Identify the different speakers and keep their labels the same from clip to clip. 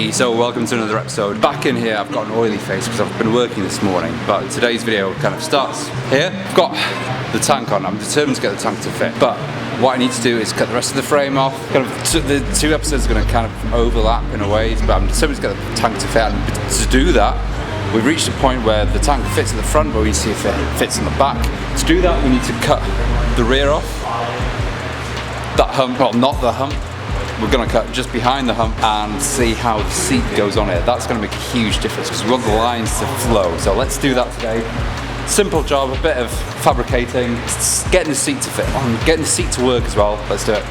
Speaker 1: Hey, so welcome to another episode. Back in here, I've got an oily face because I've been working this morning, but today's video kind of starts here. I've got the tank on. I'm determined to get the tank to fit, but what I need to do is cut the rest of the frame off. Kind of the two episodes are going to kind of overlap in a way, but I'm determined to get the tank to fit, and to do that, we've reached a point where the tank fits at the front, but we need to see if it fits in the back. To do that, we need to cut the rear off. That hump, well, not the hump. We're going to cut just behind the hump and see how the seat goes on it. That's going to make a huge difference because we want the lines to flow. So let's do that today. Simple job, a bit of fabricating, getting the seat to fit on, getting the seat to work as well. Let's do it.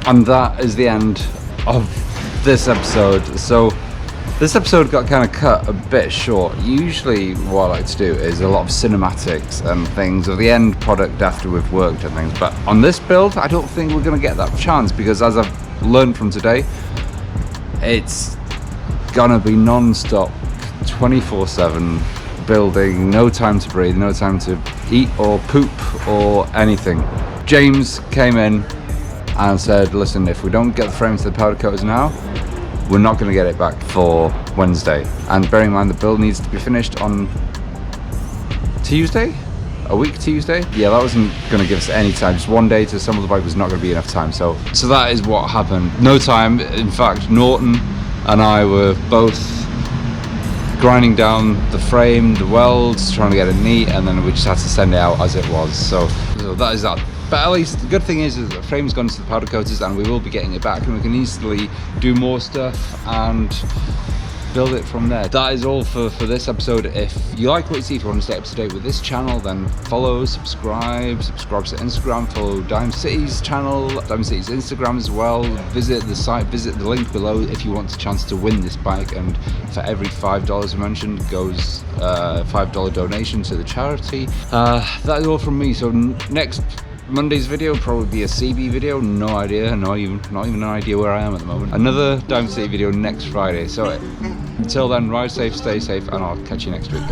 Speaker 1: And that is the end of this episode. So this episode got kind of cut a bit short. Usually what I like to do is a lot of cinematics and things of the end product after we've worked and things, but on this build I don't think we're going to get that chance, because as I've learned from today, it's gonna be non-stop 24/7 building, no time to breathe, no time to eat or poop or anything. James came in and said, listen, if we don't get the frame to the powder coaters now, we're not going to get it back for Wednesday. And bearing in mind the build needs to be finished on Tuesday? A week Tuesday? Yeah, that wasn't going to give us any time. Just one day to assemble the bike was not going to be enough time. So that is what happened. No time. In fact, Norton and I were both grinding down the frame, the welds, trying to get it neat, and then we just had to send it out as it was. So that is that. But at least the good thing is that the frame's gone to the powder coaters and we will be getting it back, and we can easily do more stuff and build it from there. That is all for this episode. If you like what you see, if you want to stay up to date with this channel, then follow, subscribe to Instagram, follow Diamond City's channel, Diamond City's Instagram as well. Visit the site, visit the link below if you want a chance to win this bike, and for every $5 mentioned goes a $5 donation to the charity. That is all from me. So next Monday's video will probably be a CB video, no idea, not even an idea where I am at the moment. Another Diamond City video next Friday. So until then, ride safe, stay safe, and I'll catch you next week.